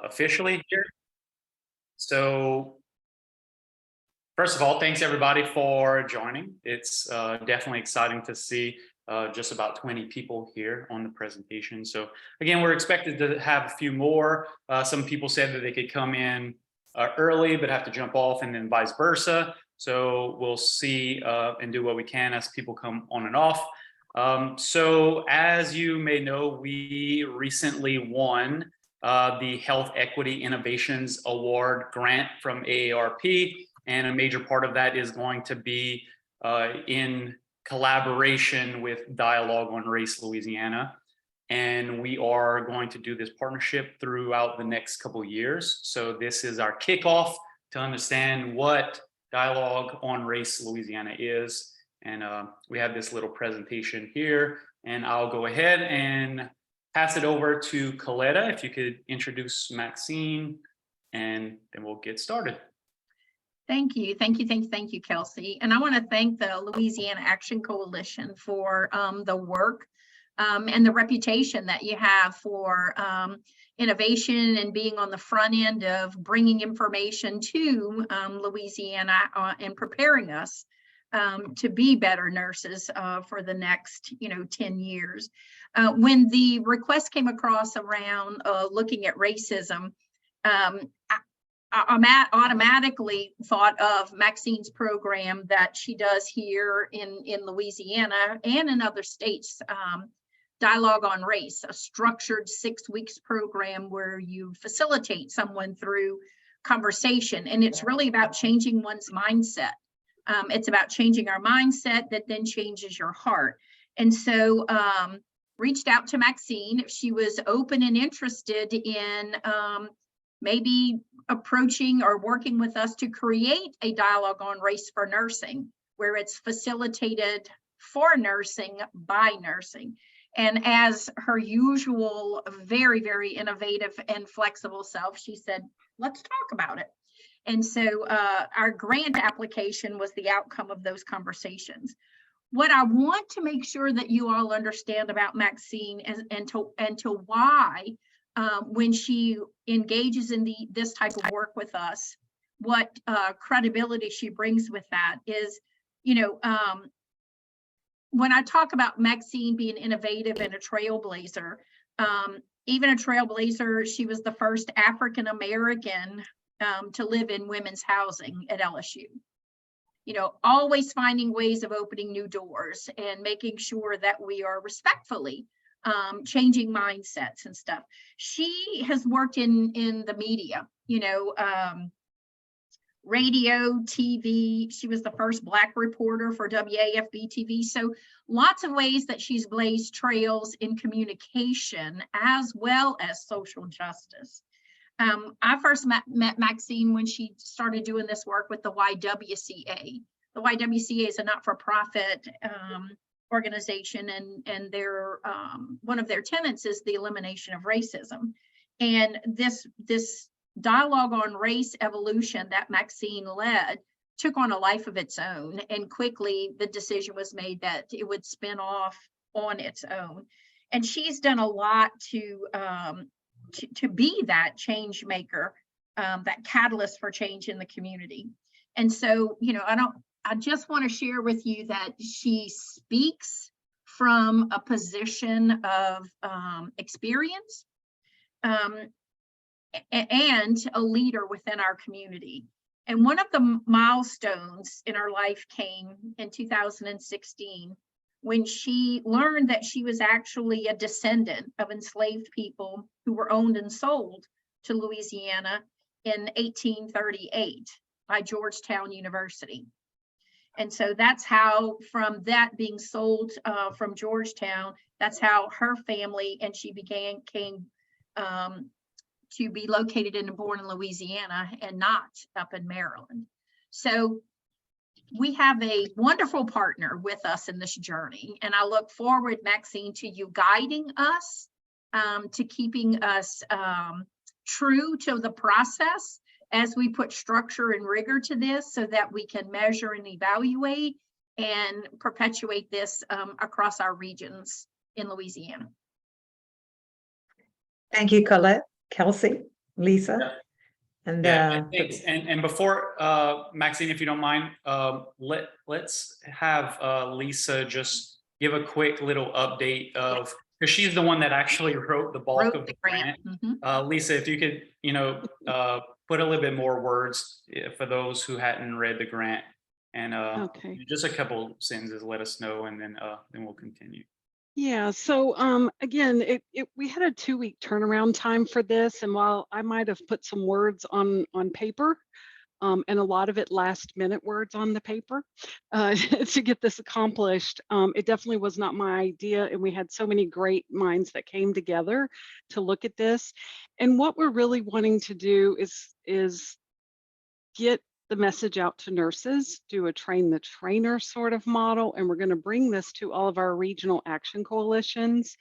officially here. So first of all, thanks everybody for joining. It's definitely exciting to see just about 20 people here on the presentation. So again, we're expected to have a few more. Some people said that they could come in early, but have to jump off, and then vice versa. So we'll see and do what we can as people come on and off. So as you may know, we recently won the Health Equity Innovations Award grant from AARP, and a major part of that is going to be in collaboration with Dialogue on Race Louisiana. And we are going to do this partnership throughout the next couple of years. So this is our kickoff to understand what Dialogue on Race Louisiana is. And we have this little presentation here, and I'll go ahead and pass it over to Coletta. If you could introduce Maxine, and then we'll get started. Thank you, Kelsey. And I want to thank the Louisiana Action Coalition for the work and the reputation that you have for innovation and being on the front end of bringing information to Louisiana and preparing us to be better nurses for the next 10 years. When the request came across around looking at racism, I automatically thought of Maxine's program that she does here in Louisiana and in other states, Dialogue on Race, a structured 6 weeks program where you facilitate someone through conversation. And it's really about changing one's mindset. It's about changing our mindset that then changes your heart. And so reached out to Maxine if she was open and interested in maybe approaching or working with us to create a dialogue on race for nursing, where it's facilitated for nursing by nursing. And as her usual, very, very innovative and flexible self, she said, let's talk about it. And so our grant application was the outcome of those conversations. What I want to make sure that you all understand about Maxine and to why, when she engages in this type of work with us, what credibility she brings with that is, when I talk about Maxine being innovative and a trailblazer, even a trailblazer, she was the first African-American to live in women's housing at LSU. Always finding ways of opening new doors and making sure that we are respectfully changing mindsets and stuff. She has worked in the media, radio, TV. She was the first Black reporter for WAFB TV. So lots of ways that she's blazed trails in communication as well as social justice. I first met Maxine when she started doing this work with the YWCA. The YWCA is a not-for-profit organization, and their one of their tenets is the elimination of racism. And this dialogue on race evolution that Maxine led took on a life of its own, and quickly the decision was made that it would spin off on its own. And she's done a lot to be that change maker, that catalyst for change in the community. And so, I just want to share with you that she speaks from a position of experience and a leader within our community. And one of the milestones in her life came in 2016 when she learned that she was actually a descendant of enslaved people who were owned and sold to Louisiana in 1838 by Georgetown University. And so that's how, from that being sold from Georgetown, that's how her family and she came to be located and born in Louisiana and not up in Maryland. So we have a wonderful partner with us in this journey. And I look forward, Maxine, to you guiding us, to keeping us true to the process as we put structure and rigor to this so that we can measure and evaluate and perpetuate this across our regions in Louisiana. Thank you, Colette. Kelsey? Lisa. Yeah. And Yeah, thanks. And before Maxine, if you don't mind, let's have Lisa just give a quick little update of, because she's the one that actually wrote the bulk of the grant. Lisa, if you could, put a little bit more words for those who hadn't read the grant, and just a couple sentences, let us know, and then we'll continue. Yeah, so again, we had a 2-week turnaround time for this, and while I might have put some words on paper, and a lot of it last minute words on the paper to get this accomplished, it definitely was not my idea, and we had so many great minds that came together to look at this. And what we're really wanting to do is get the message out to nurses, do a train the trainer sort of model, and we're going to bring this to all of our regional action coalitions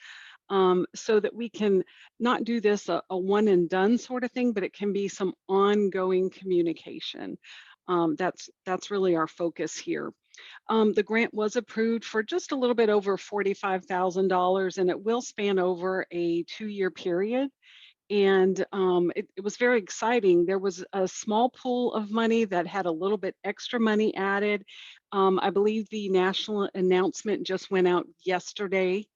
so that we can not do this a one and done sort of thing, but it can be some ongoing communication. That's really our focus here. The grant was approved for just a little bit over $45,000, and it will span over a 2-year period. And it was very exciting. There was a small pool of money that had a little bit extra money added. I believe the national announcement just went out yesterday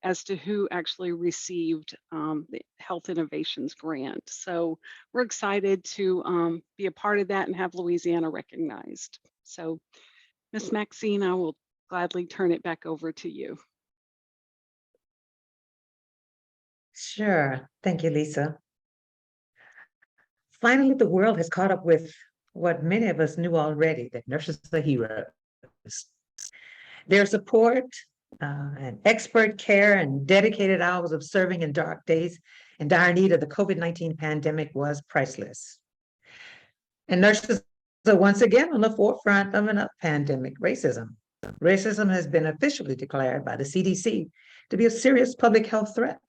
as to who actually received the Health Innovations Grant. So we're excited to be a part of that and have Louisiana recognized. So Ms. Maxine, I will gladly turn it back over to you. Sure. Thank you, Lisa. Finally, the world has caught up with what many of us knew already, that nurses are heroes. Their support and expert care and dedicated hours of serving in dark days and dire need of the COVID-19 pandemic was priceless. And nurses are once again on the forefront of another pandemic, racism. Racism has been officially declared by the CDC to be a serious public health threat.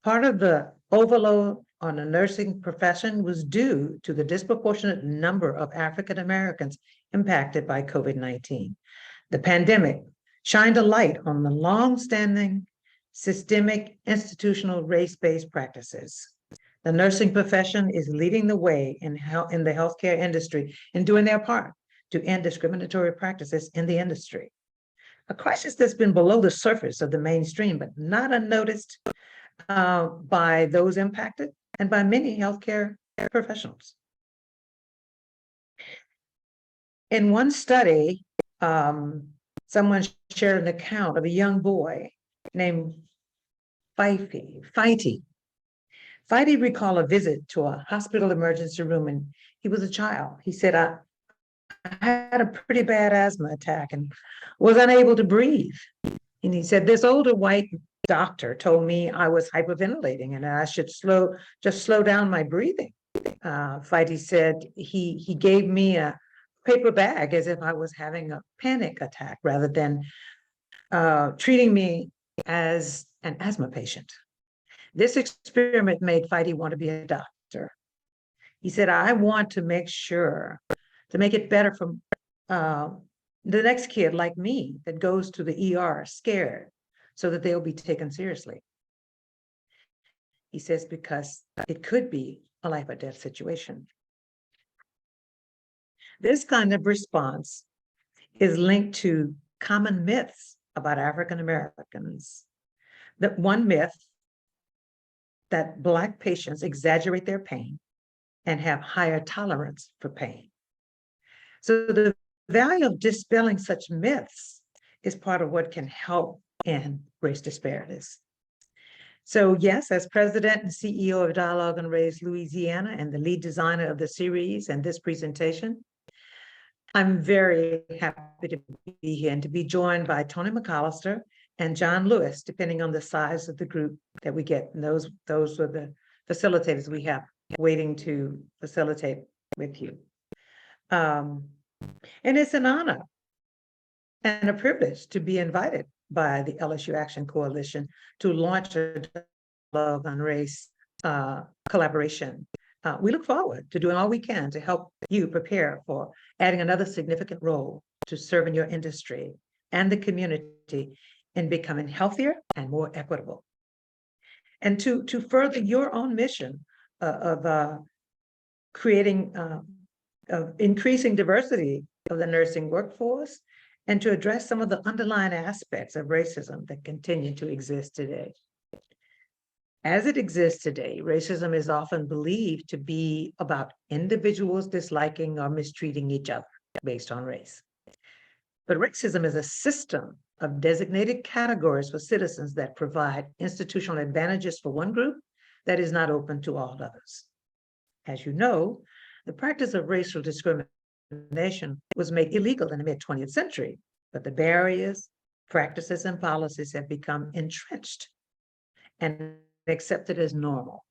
Part of the overload on the nursing profession was due to the disproportionate number of African Americans impacted by COVID-19. The pandemic shined a light on the long-standing systemic institutional race-based practices. The nursing profession is leading the way in the healthcare industry and doing their part to end discriminatory practices in the industry. A crisis that's been below the surface of the mainstream, but not unnoticed by those impacted and by many healthcare professionals. In one study, someone shared an account of a young boy named Fighty. Fighty recalled a visit to a hospital emergency room, and he was a child. He said, I had a pretty bad asthma attack and was unable to breathe. And he said, this older white doctor told me I was hyperventilating and I should just slow down my breathing. Fighty said he gave me a paper bag as if I was having a panic attack rather than treating me as an asthma patient. This experiment made Fighty want to be a doctor. He said, I want to make sure to make it better for the next kid like me that goes to the ER scared, so that they'll be taken seriously. He says, because it could be a life or death situation. This kind of response is linked to common myths about African Americans. That one myth that Black patients exaggerate their pain and have higher tolerance for pain. So the value of dispelling such myths is part of what can help end race disparities. So yes, as president and CEO of Dialogue on Race Louisiana and the lead designer of the series and this presentation, I'm very happy to be here and to be joined by Tony McAllister and John Lewis, depending on the size of the group that we get. And those are the facilitators we have waiting to facilitate with you. And it's an honor and a privilege to be invited by the LSU Action Coalition to launch a Dialogue on Race collaboration. We look forward to doing all we can to help you prepare for adding another significant role to serve in your industry and the community in becoming healthier and more equitable. And to further your own mission of creating, of increasing diversity of the nursing workforce, and to address some of the underlying aspects of racism that continue to exist today. As it exists today, racism is often believed to be about individuals disliking or mistreating each other based on race. But racism is a system of designated categories for citizens that provide institutional advantages for one group that is not open to all others. As you know, the practice of racial discrimination was made illegal in the mid-20th century, but the barriers, practices, and policies have become entrenched and accepted as normal.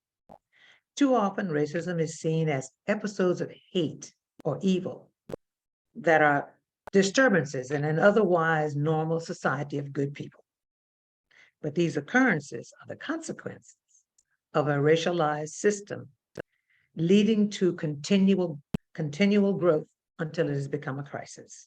Too often, racism is seen as episodes of hate or evil that are disturbances in an otherwise normal society of good people. But these occurrences are the consequences of a racialized system leading to continual growth until it has become a crisis.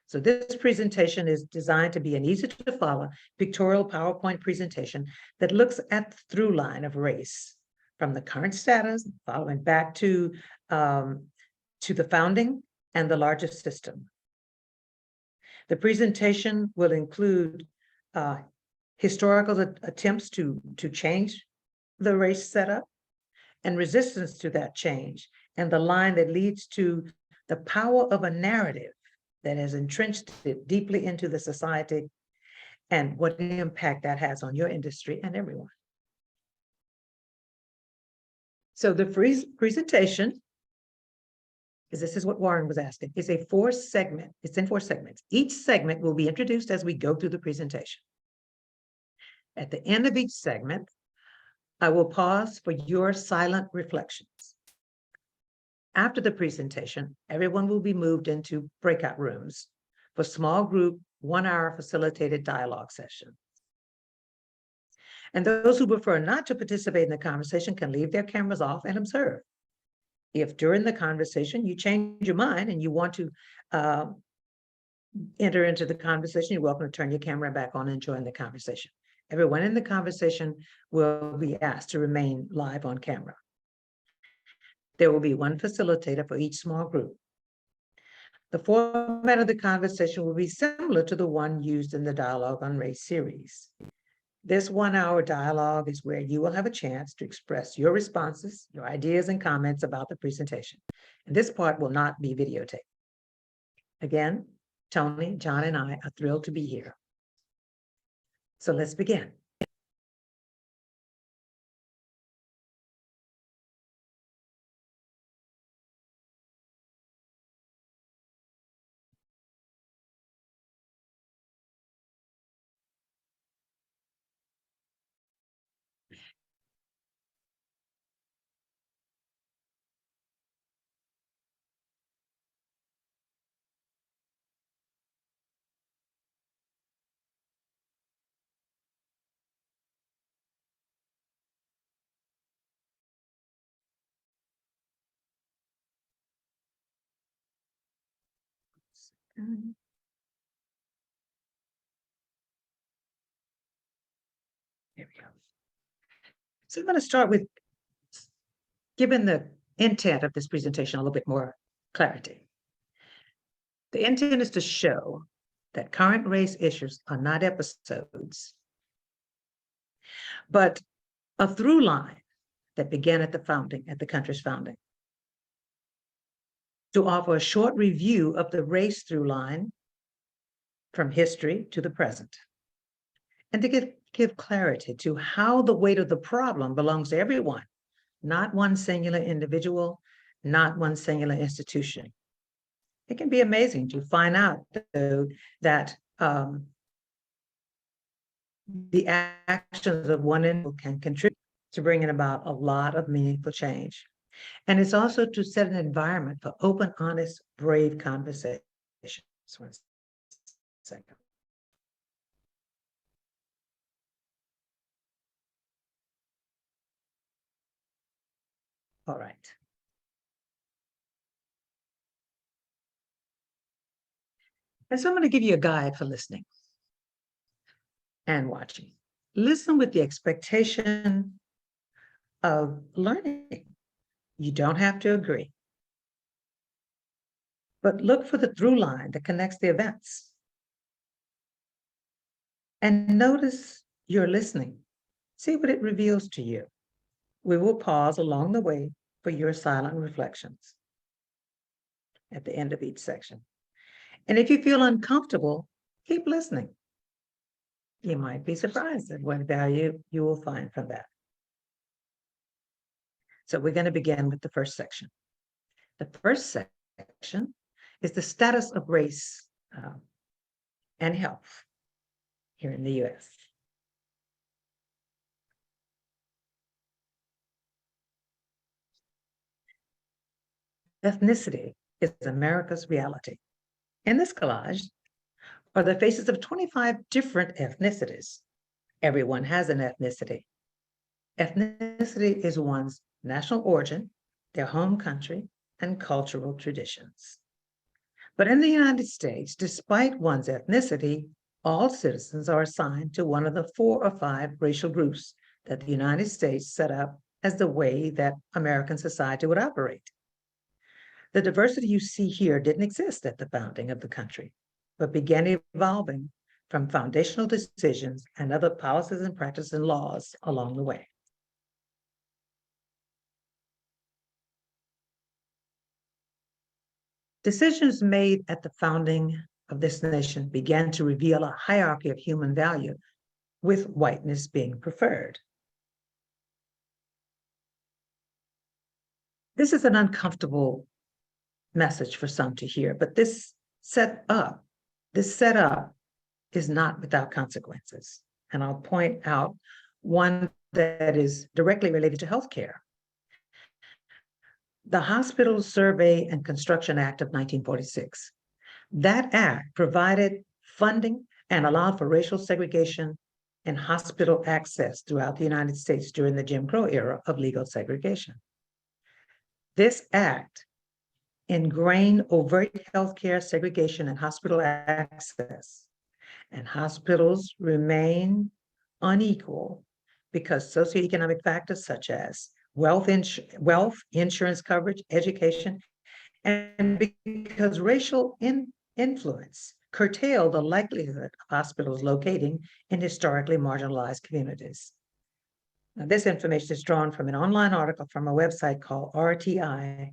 So this presentation is designed to be an easy to follow pictorial PowerPoint presentation that looks at the through line of race from the current status, following back to the founding and the larger system. The presentation will include historical attempts to change the race setup and resistance to that change, and the line that leads to the power of a narrative that has entrenched it deeply into the society and what impact that has on your industry and everyone. So the presentation, this is what Warren was asking, is a four-segment, it's in 4 segments. Each segment will be introduced as we go through the presentation. At the end of each segment, I will pause for your silent reflections. After the presentation, everyone will be moved into breakout rooms for small group 1-hour facilitated dialogue sessions. And those who prefer not to participate in the conversation can leave their cameras off and observe. If during the conversation you change your mind and you want to enter into the conversation, you're welcome to turn your camera back on and join the conversation. Everyone in the conversation will be asked to remain live on camera. There will be one facilitator for each small group. The format of the conversation will be similar to the one used in the Dialogue on Race series. This 1-hour dialogue is where you will have a chance to express your responses, your ideas and comments about the presentation. And this part will not be videotaped. Again, Tony, John, and I are thrilled to be here. So let's begin. There we go. So I'm going to start with giving the intent of this presentation a little bit more clarity. The intent is to show that current race issues are not episodes, but a through line that began at the country's founding. To offer a short review of the race through line from history to the present, and to give clarity to how the weight of the problem belongs to everyone, not one singular individual, not one singular institution. It can be amazing to find out, though, that the actions of one individual can contribute to bringing about a lot of meaningful change. And it's also to set an environment for open, honest, brave conversations. 1 second. All right. And so I'm going to give you a guide for listening and watching. listen with the expectation of learning. You don't have to agree, but look for the through line that connects the events. And notice you're listening. See what it reveals to you. We will pause along the way for your silent reflections at the end of each section. And if you feel uncomfortable, keep listening. You might be surprised at what value you will find from that. So we're going to begin with the first section. The first section is the status of race and health here in the US. Ethnicity is America's reality. In this collage are the faces of 25 different ethnicities. Everyone has an ethnicity. Ethnicity is one's national origin, their home country, and cultural traditions. But in the United States, despite one's ethnicity, all citizens are assigned to one of the 4 or 5 racial groups that the United States set up as the way that American society would operate. The diversity you see here didn't exist at the founding of the country, but began evolving from foundational decisions and other policies and practices and laws along the way. Decisions made at the founding of this nation began to reveal a hierarchy of human value, with whiteness being preferred. This is an uncomfortable message for some to hear, but this setup is not without consequences. And I'll point out one that is directly related to healthcare. The Hospital Survey and Construction Act of 1946. That act provided funding and allowed for racial segregation in hospital access throughout the United States during the Jim Crow era of legal segregation. This act ingrained overt healthcare segregation and hospital access, and hospitals remain unequal because socioeconomic factors such as wealth, insurance coverage, education, and because racial influence curtailed the likelihood of hospitals locating in historically marginalized communities. Now, this information is drawn from an online article from a website called RTI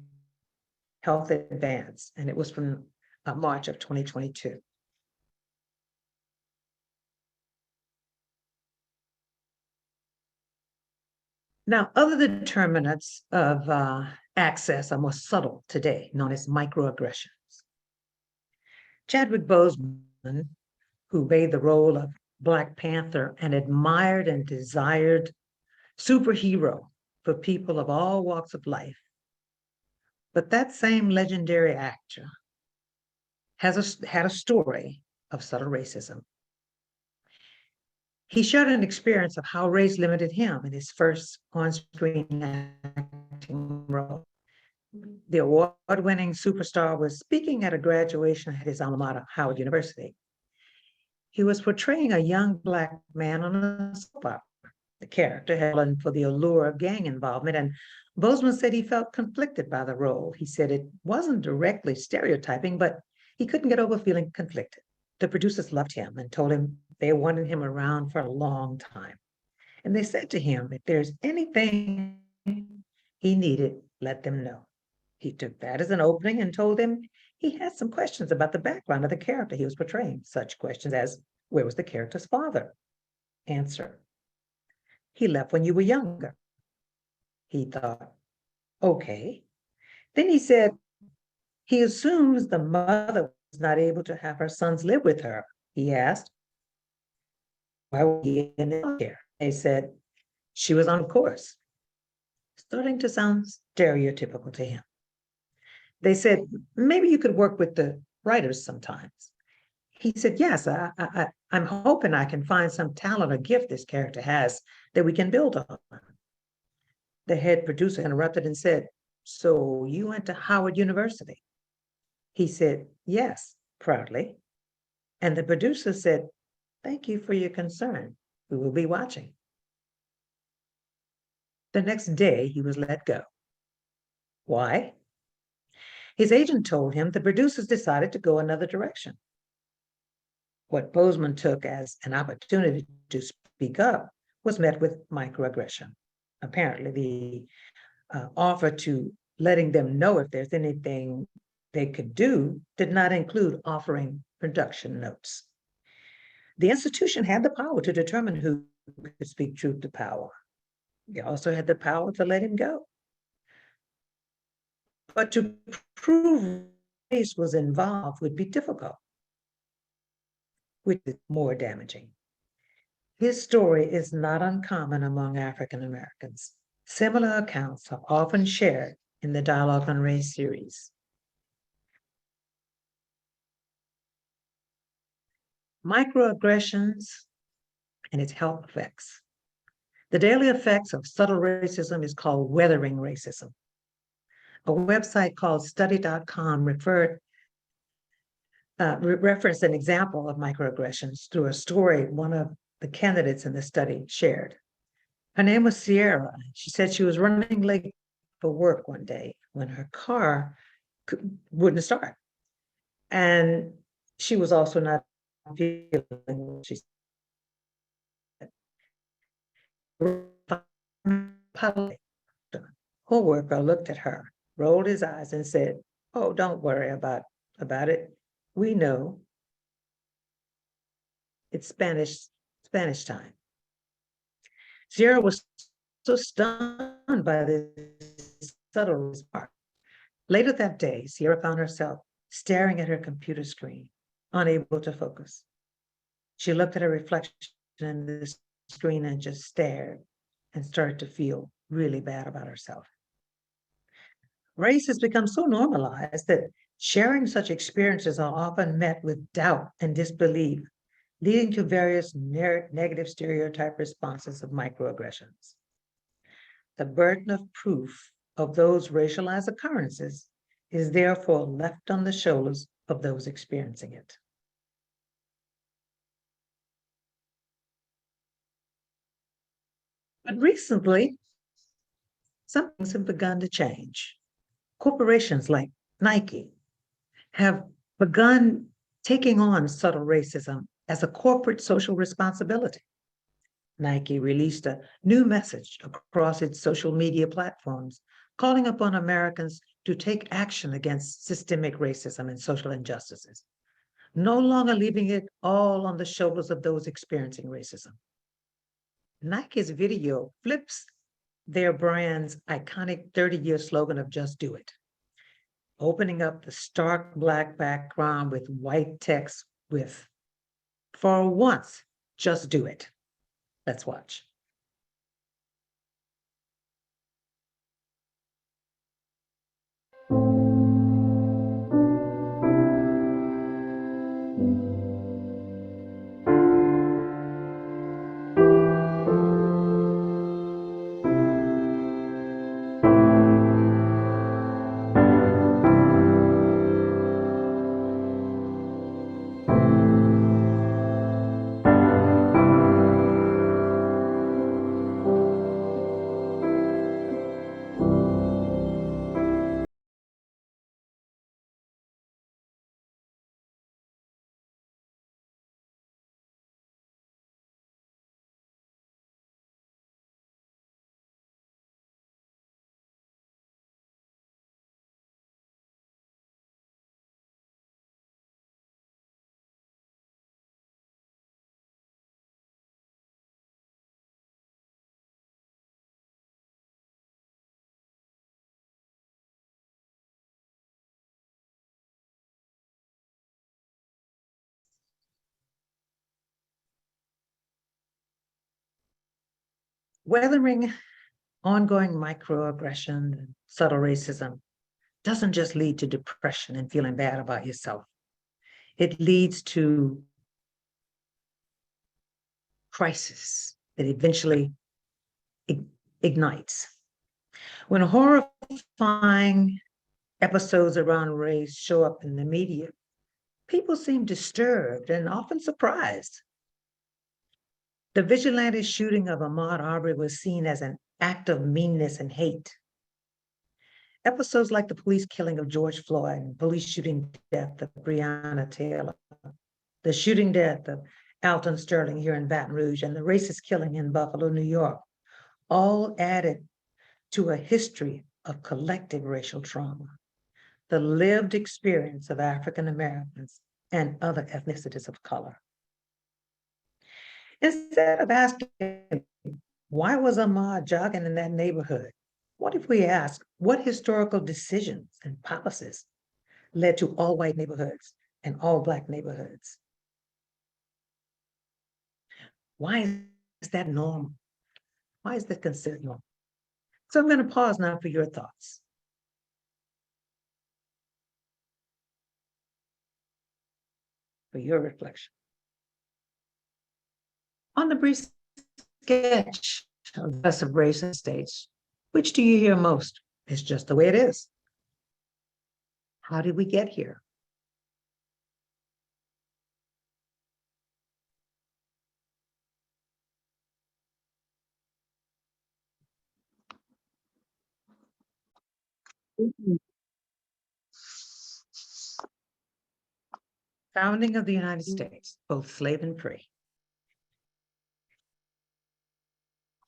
Health Advance, and it was from March of 2022. Now, other determinants of access are more subtle today, known as microaggressions. Chadwick Boseman, who played the role of Black Panther, an admired and desired superhero for people of all walks of life. But that same legendary actor had a story of subtle racism. He shared an experience of how race limited him in his first on-screen acting role. The award-winning superstar was speaking at a graduation at his alma mater, Howard University. He was portraying a young Black man on a soap opera. The character had fallen for the allure of gang involvement, and Boseman said he felt conflicted by the role. He said it wasn't directly stereotyping, but he couldn't get over feeling conflicted. The producers loved him and told him they wanted him around for a long time. And they said to him, if there's anything he needed, let them know. He took that as an opening and told them he had some questions about the background of the character he was portraying, such questions as, where was the character's father? Answer, he left when you were younger. He thought, okay. Then he said, he assumes the mother was not able to have her sons live with her. He asked, why were you in healthcare? They said, she was on course. Starting to sound stereotypical to him. They said, maybe you could work with the writers sometimes. He said, yes, I'm hoping I can find some talent or gift this character has that we can build on. The head producer interrupted and said, so you went to Howard University? He said, yes, proudly. And the producer said, thank you for your concern. We will be watching. The next day, he was let go. Why? His agent told him the producers decided to go another direction. What Bozeman took as an opportunity to speak up was met with microaggression. Apparently, the offer to letting them know if there's anything they could do did not include offering production notes. The institution had the power to determine who could speak truth to power. They also had the power to let him go. But to prove race was involved would be difficult, which is more damaging. His story is not uncommon among African Americans. Similar accounts are often shared in the Dialogue on Race series. Microaggressions and its health effects. The daily effects of subtle racism is called weathering racism. A website called study.com referenced an example of microaggressions through a story one of the candidates in the study shared. Her name was Sierra. She said she was running late for work one day when her car wouldn't start. And she was also not feeling what she said. Co-worker looked at her, rolled his eyes and said, "Oh, don't worry about it. We know it's Spanish time." Sierra was so stunned by this subtle remark. Later that day, Sierra found herself staring at her computer screen, unable to focus. She looked at her reflection in the screen and just stared and started to feel really bad about herself. Race has become so normalized that sharing such experiences are often met with doubt and disbelief, leading to various negative stereotype responses of microaggressions. The burden of proof of those racialized occurrences is therefore left on the shoulders of those experiencing it. But recently, some things have begun to change. Corporations like Nike have begun taking on subtle racism as a corporate social responsibility. Nike released a new message across its social media platforms, calling upon Americans to take action against systemic racism and social injustices, no longer leaving it all on the shoulders of those experiencing racism. Nike's video flips their brand's iconic 30-year slogan of "Just Do It," opening up the stark Black background with white text with, "For once, just do it." Let's watch. Weathering ongoing microaggression and subtle racism doesn't just lead to depression and feeling bad about yourself. It leads to crisis that eventually ignites. When horrifying episodes around race show up in the media, people seem disturbed and often surprised. The vigilante shooting of Ahmaud Arbery was seen as an act of meanness and hate. Episodes like the police killing of George Floyd and police shooting death of Breonna Taylor, the shooting death of Alton Sterling here in Baton Rouge, and the racist killing in Buffalo, New York, all added to a history of collective racial trauma, the lived experience of African Americans and other ethnicities of color. Instead of asking, why was Ahmaud jogging in that neighborhood? What if we ask, what historical decisions and policies led to all white neighborhoods and all Black neighborhoods? Why is that normal? Why is that considered normal? So I'm going to pause now for your thoughts. For your reflection. On the brief sketch of us of race and states, which do you hear most? It's just the way it is. How did we get here? Founding of the United States, both slave and free.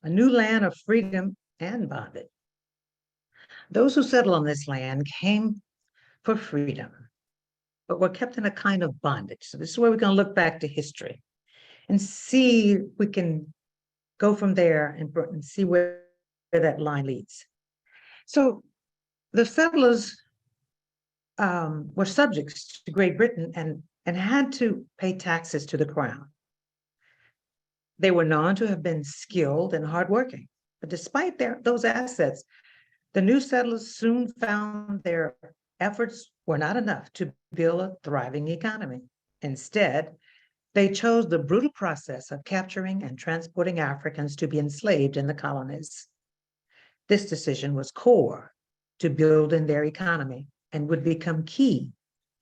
A new land of freedom and bondage. Those who settled on this land came for freedom, but were kept in a kind of bondage. So this is where we're going to look back to history and see if we can go from there and see where that line leads. So the settlers were subjects to Great Britain and had to pay taxes to the crown. They were known to have been skilled and hardworking, but despite those assets, the new settlers soon found their efforts were not enough to build a thriving economy. Instead, they chose the brutal process of capturing and transporting Africans to be enslaved in the colonies. This decision was core to building their economy and would become key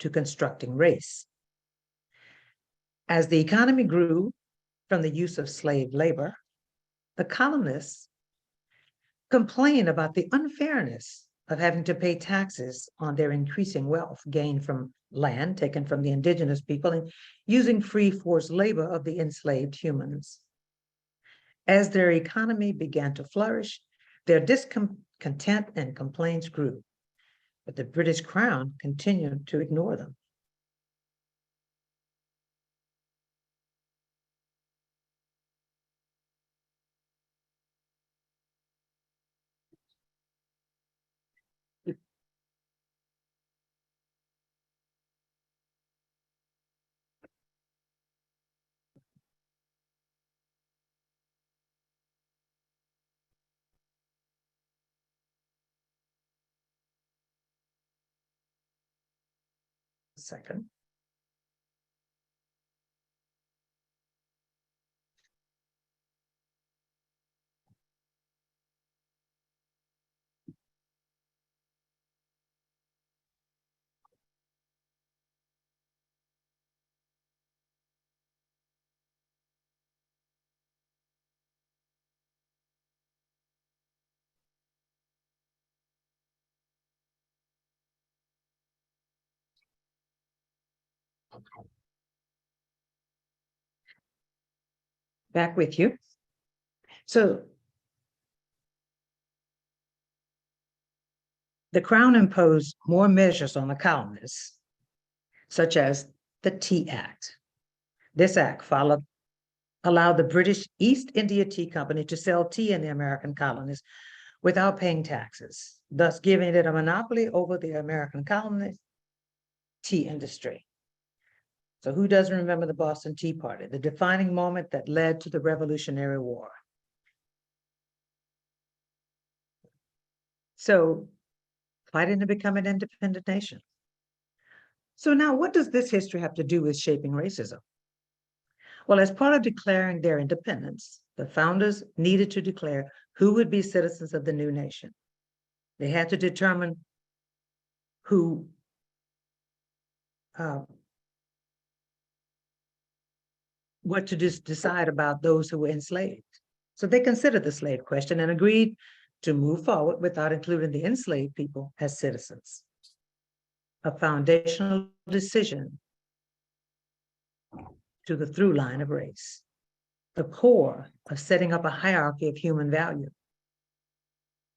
to constructing race. As the economy grew from the use of slave labor, the colonists complained about the unfairness of having to pay taxes on their increasing wealth gained from land taken from the indigenous people and using free forced labor of the enslaved humans. As their economy began to flourish, their discontent and complaints grew, but the British Crown continued to ignore them. Second. Back with you. So the Crown imposed more measures on the colonists, such as the Tea Act. This act allowed the British East India Tea Company to sell tea in the American colonies without paying taxes, thus giving it a monopoly over the American colony tea industry. So who doesn't remember the Boston Tea Party, the defining moment that led to the Revolutionary War? So fighting to become an independent nation. So now what does this history have to do with shaping racism? Well, as part of declaring their independence, the founders needed to declare who would be citizens of the new nation. They had to determine who what to decide about those who were enslaved. So they considered the slave question and agreed to move forward without including the enslaved people as citizens. A foundational decision to the through line of race, the core of setting up a hierarchy of human value,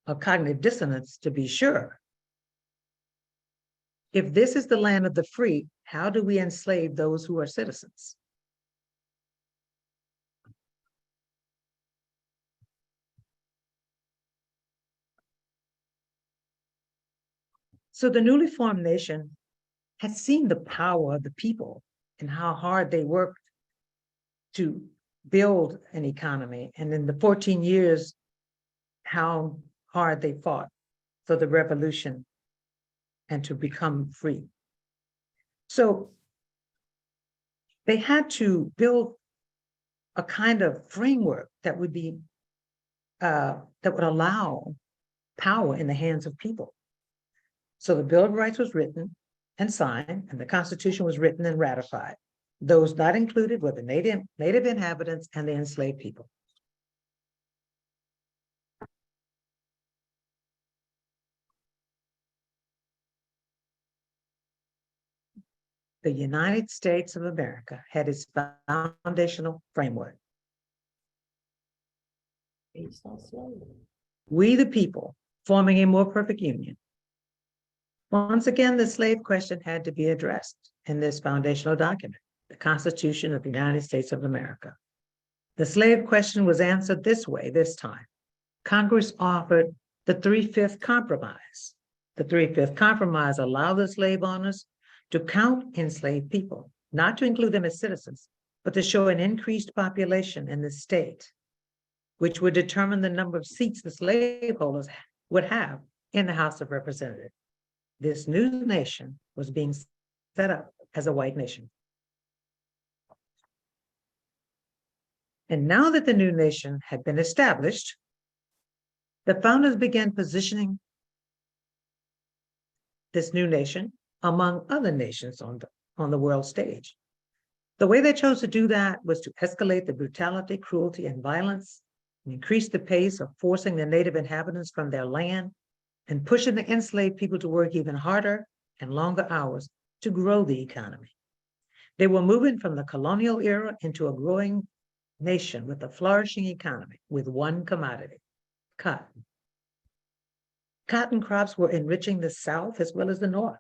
a cognitive dissonance to be sure. If this is the land of the free, how do we enslave those who are citizens? So the newly formed nation had seen the power of the people and how hard they worked to build an economy. And in the 14 years, how hard they fought for the revolution and to become free. So they had to build a kind of framework that would be, that would allow power in the hands of people. So the Bill of Rights was written and signed, and the Constitution was written and ratified. Those not included were the native inhabitants and the enslaved people. The United States of America had its foundational framework. We the people, forming a more perfect union. Once again, the slave question had to be addressed in this foundational document, the Constitution of the United States of America. The slave question was answered this way this time. Congress offered the 3/5 compromise. The 3/5 compromise allowed the slave owners to count enslaved people, not to include them as citizens, but to show an increased population in the state, which would determine the number of seats the slaveholders would have in the House of Representatives. This new nation was being set up as a white nation. And now that the new nation had been established, the founders began positioning this new nation among other nations on the world stage. The way they chose to do that was to escalate the brutality, cruelty, and violence, and increase the pace of forcing the native inhabitants from their land and pushing the enslaved people to work even harder and longer hours to grow the economy. They were moving from the colonial era into a growing nation with a flourishing economy with one commodity, cotton. Cotton crops were enriching the South as well as the North,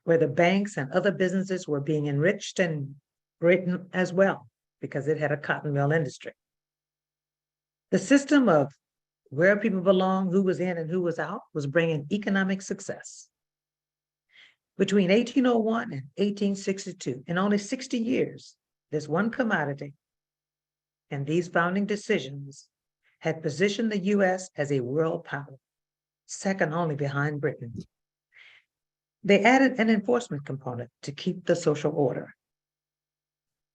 where the banks and other businesses were being enriched, and Britain as well, because it had a cotton mill industry. The system of where people belong, who was in and who was out, was bringing economic success. Between 1801 and 1862, in only 60 years, this one commodity and these founding decisions had positioned the US as a world power, second only behind Britain. They added an enforcement component to keep the social order.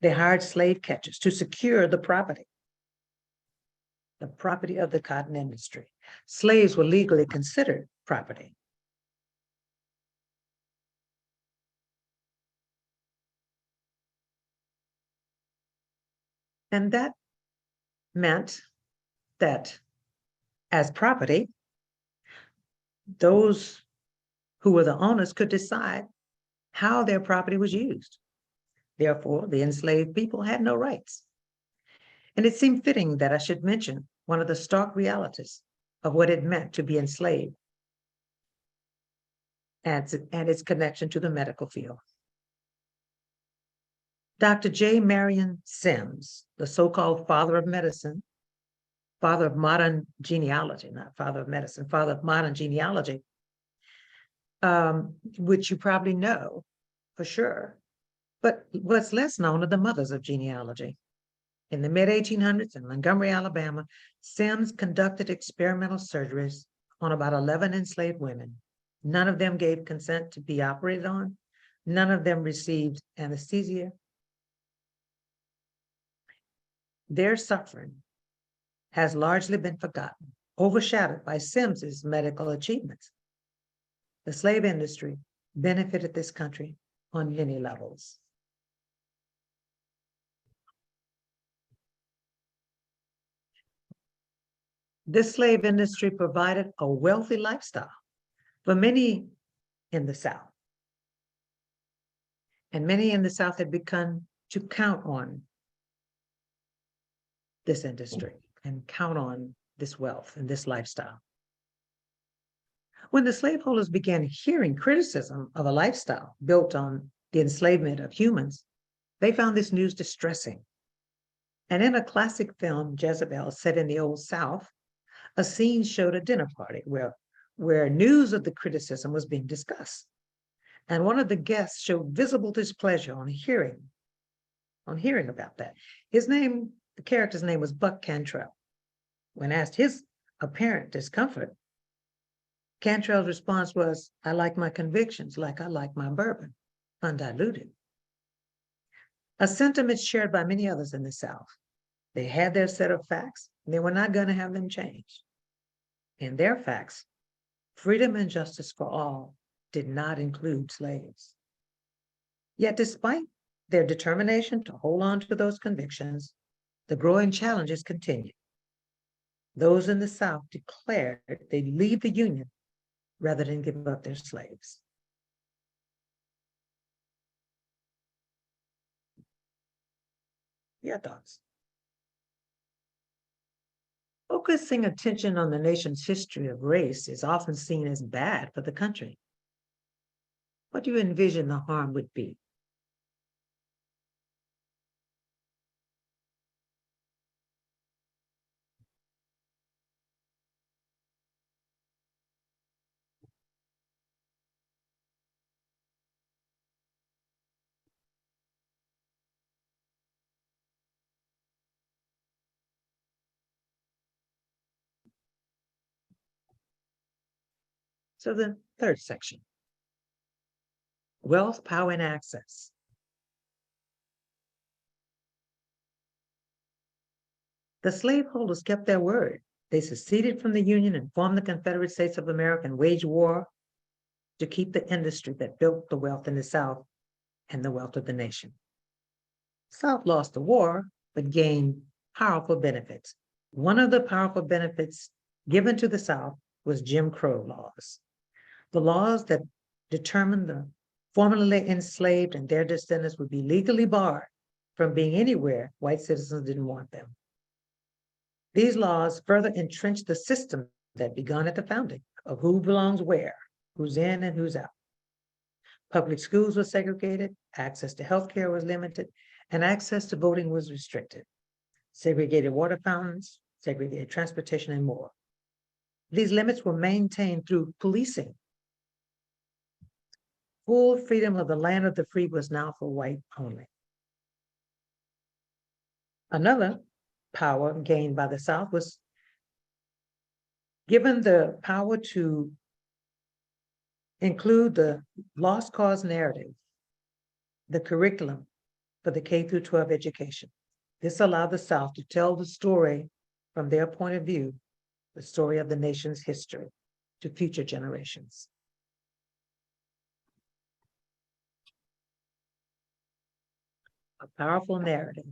They hired slave catchers to secure the property of the cotton industry. Slaves were legally considered property. And that meant that as property, those who were the owners could decide how their property was used. Therefore, the enslaved people had no rights. And it seemed fitting that I should mention one of the stark realities of what it meant to be enslaved and its connection to the medical field. Dr. J. Marion Sims, the so-called father of medicine, father of modern genealogy, not father of medicine, father of modern genealogy, which you probably know for sure. But what's less known are the mothers of genealogy. In the mid-1800s in Montgomery, Alabama, Sims conducted experimental surgeries on about 11 enslaved women. None of them gave consent to be operated on. None of them received anesthesia. Their suffering has largely been forgotten, overshadowed by Sims's medical achievements. The slave industry benefited this country on many levels. This slave industry provided a wealthy lifestyle for many in the South. And many in the South had begun to count on this industry and count on this wealth and this lifestyle. When the slaveholders began hearing criticism of a lifestyle built on the enslavement of humans, they found this news distressing. And in a classic film, Jezebel, set in the Old South, a scene showed a dinner party where news of the criticism was being discussed. And one of the guests showed visible displeasure on hearing about that. The character's name was Buck Cantrell. When asked his apparent discomfort, Cantrell's response was, "I like my convictions like I like my bourbon, undiluted." A sentiment shared by many others in the South. They had their set of facts, and they were not going to have them changed. In their facts, freedom and justice for all did not include slaves. Yet despite their determination to hold on to those convictions, the growing challenges continued. Those in the South declared they'd leave the Union rather than give up their slaves. Your thoughts? Focusing attention on the nation's history of race is often seen as bad for the country. What do you envision the harm would be? So the third section, wealth, power, and access. The slaveholders kept their word. They seceded from the Union and formed the Confederate States of America and waged war to keep the industry that built the wealth in the South and the wealth of the nation. South lost the war, but gained powerful benefits. One of the powerful benefits given to the South was Jim Crow laws. The laws that determined the formerly enslaved and their descendants would be legally barred from being anywhere white citizens didn't want them. These laws further entrenched the system that began at the founding of who belongs where, who's in and who's out. Public schools were segregated, access to healthcare was limited, and access to voting was restricted. Segregated water fountains, segregated transportation, and more. These limits were maintained through policing. Full freedom of the land of the free was now for white only. Another power gained by the South was given the power to include the lost cause narrative, the curriculum for the K through 12 education. This allowed the South to tell the story from their point of view, the story of the nation's history to future generations. A powerful narrative.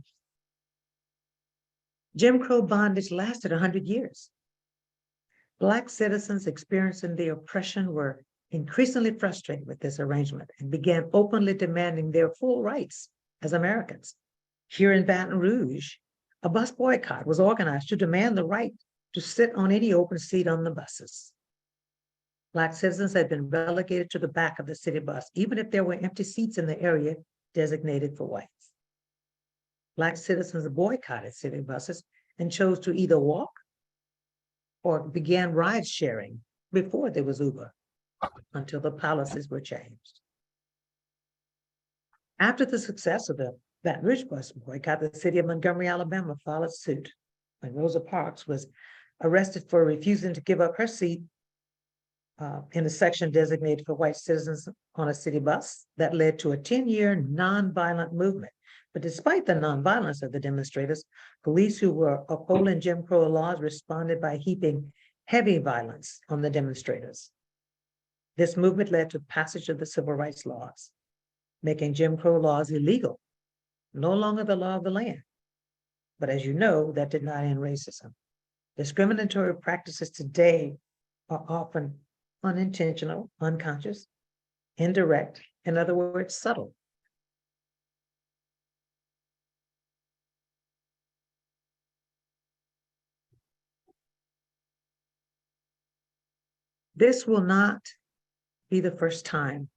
Jim Crow bondage lasted 100 years. Black citizens experiencing the oppression were increasingly frustrated with this arrangement and began openly demanding their full rights as Americans. Here in Baton Rouge, a bus boycott was organized to demand the right to sit on any open seat on the buses. Black citizens had been relegated to the back of the city bus, even if there were empty seats in the area designated for whites. Black citizens boycotted city buses and chose to either walk or began ride sharing before there was Uber, until the policies were changed. After the success of the Baton Rouge bus boycott, the city of Montgomery, Alabama followed suit when Rosa Parks was arrested for refusing to give up her seat in a section designated for white citizens on a city bus. That led to a 10-year nonviolent movement. But despite the nonviolence of the demonstrators, police who were upholding Jim Crow laws responded by heaping heavy violence on the demonstrators. This movement led to passage of the civil rights laws, making Jim Crow laws illegal, no longer the law of the land. But as you know, that did not end racism. Discriminatory practices today are often unintentional, unconscious, indirect, in other words, subtle. This will not be the first time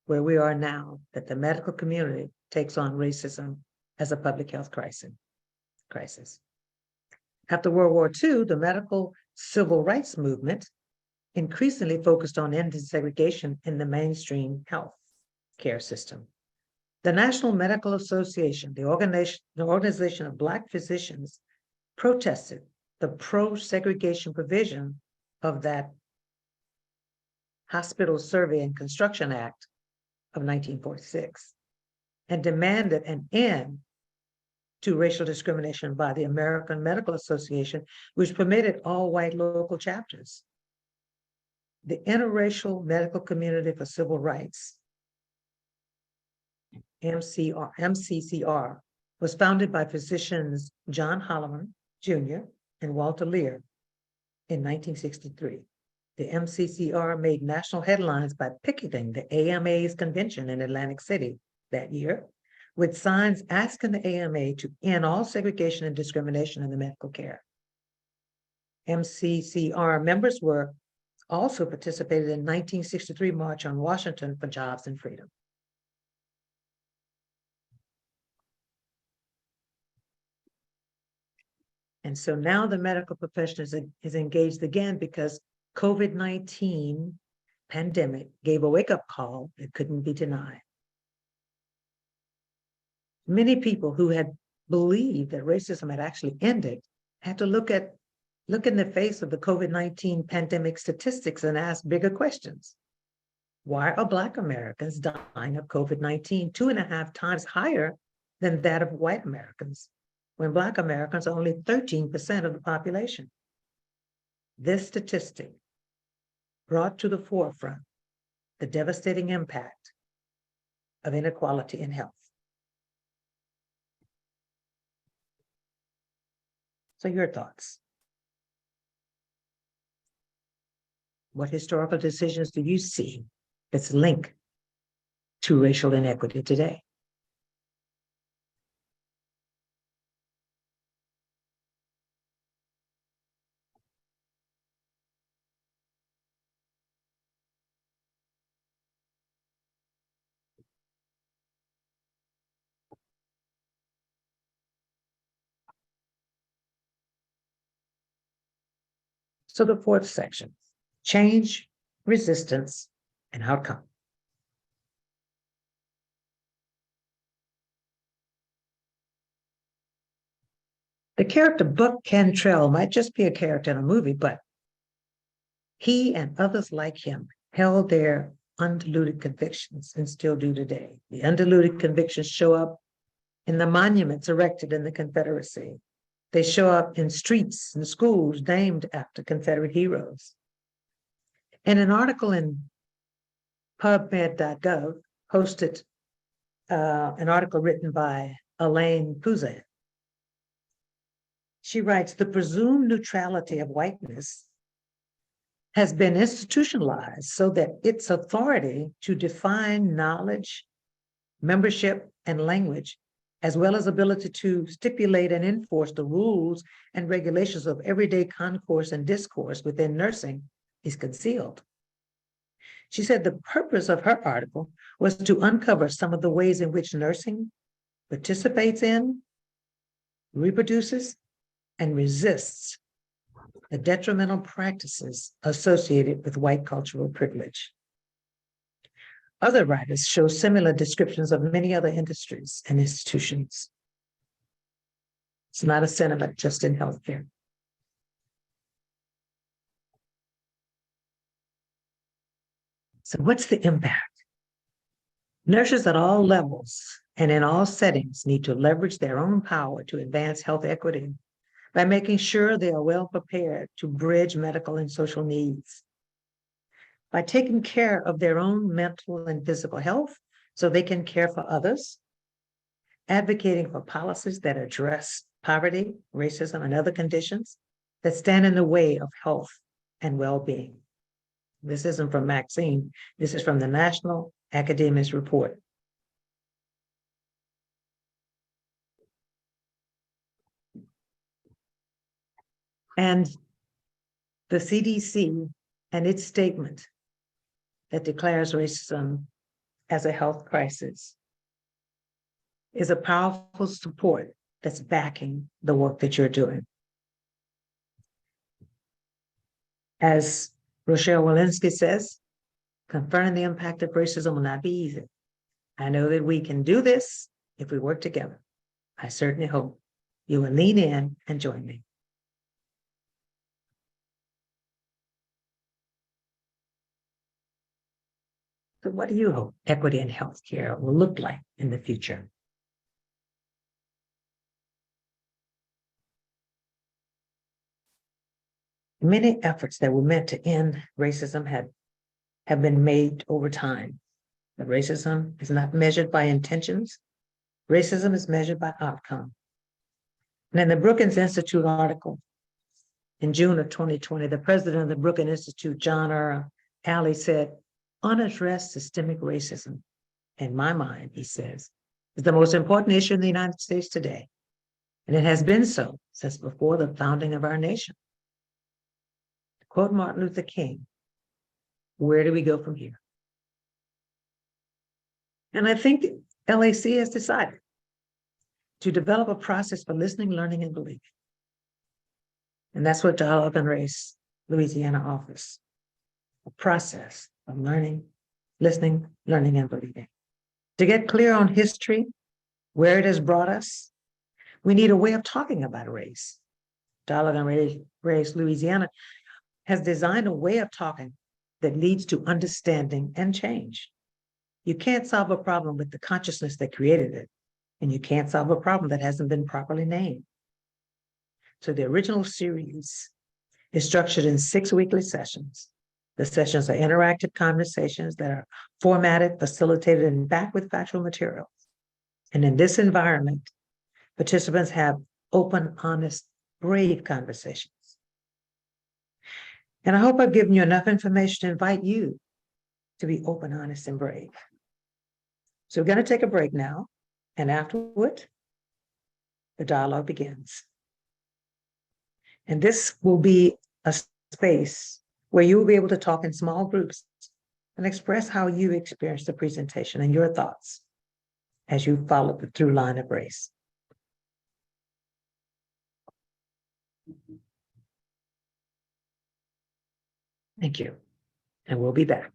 where we are now that the medical community takes on racism as a public health crisis. After World War II, the medical civil rights movement increasingly focused on ending segregation in the mainstream health care system. The National Medical Association, the organization of Black physicians, protested the pro-segregation provision of that Hospital Survey and Construction Act of 1946 and demanded an end to racial discrimination by the American Medical Association, which permitted all white local chapters. The Interracial Medical Community for Civil Rights, MCCR, was founded by physicians John Holloman Jr. and Walter Lear in 1963. The MCCR made national headlines by picketing the AMA's convention in Atlantic City that year, with signs asking the AMA to end all segregation and discrimination in the medical care. MCCR members were also participated in 1963 March on Washington for Jobs and Freedom. And so now the medical profession is engaged again because COVID-19 pandemic gave a wake-up call that couldn't be denied. Many people who had believed that racism had actually ended had to look in the face of the COVID-19 pandemic statistics and ask bigger questions. Why are Black Americans dying of COVID-19 2.5 times higher than that of white Americans, when Black Americans are only 13% of the population? This statistic brought to the forefront the devastating impact of inequality in health. So your thoughts. What historical decisions do you see that's linked to racial inequity today? So the fourth section, change, resistance, and outcome. The character Buck Cantrell might just be a character in a movie, but he and others like him held their undiluted convictions and still do today. The undiluted convictions show up in the monuments erected in the Confederacy. They show up in streets and schools named after Confederate heroes. In an article in PubMed.gov, posted an article written by Elaine Pouzan. She writes, the presumed neutrality of whiteness has been institutionalized so that its authority to define knowledge, membership, and language, as well as ability to stipulate and enforce the rules and regulations of everyday concourse and discourse within nursing, is concealed. She said the purpose of her article was to uncover some of the ways in which nursing participates in, reproduces, and resists the detrimental practices associated with white cultural privilege. Other writers show similar descriptions of many other industries and institutions. It's not a sentiment just in healthcare. So what's the impact? Nurses at all levels and in all settings need to leverage their own power to advance health equity by making sure they are well prepared to bridge medical and social needs, by taking care of their own mental and physical health so they can care for others, advocating for policies that address poverty, racism, and other conditions, that stand in the way of health and well-being. This isn't from Maxine. This is from the National Academics Report. And the CDC and its statement that declares racism as a health crisis is a powerful support that's backing the work that you're doing. As Rochelle Walensky says, confronting the impact of racism will not be easy. I know that we can do this if we work together. I certainly hope you will lean in and join me. So what do you hope equity in healthcare will look like in the future? Many efforts that were meant to end racism have been made over time. But racism is not measured by intentions. Racism is measured by outcome. And in the Brookings Institute article in June of 2020, the president of the Brookings Institute, John R. Alley, said, unaddressed systemic racism, in my mind, he says, is the most important issue in the United States today. And it has been so since before the founding of our nation. To quote Martin Luther King, where do we go from here? And I think LAC has decided to develop a process for listening, learning, and believing. And that's what Dialogue on Race Louisiana offers, a process of learning, listening, learning, and believing. To get clear on history, where it has brought us, we need a way of talking about race. Dialogue on Race Louisiana has designed a way of talking that leads to understanding and change. You can't solve a problem with the consciousness that created it, and you can't solve a problem that hasn't been properly named. So the original series is structured in 6 weekly sessions. The sessions are interactive conversations that are formatted, facilitated, and backed with factual materials. And in this environment, participants have open, honest, brave conversations. And I hope I've given you enough information to invite you to be open, honest, and brave. So we're going to take a break now, and afterward, the dialogue begins. And this will be a space where you will be able to talk in small groups and express how you experienced the presentation and your thoughts as you follow the through line of race. Thank you, and we'll be back.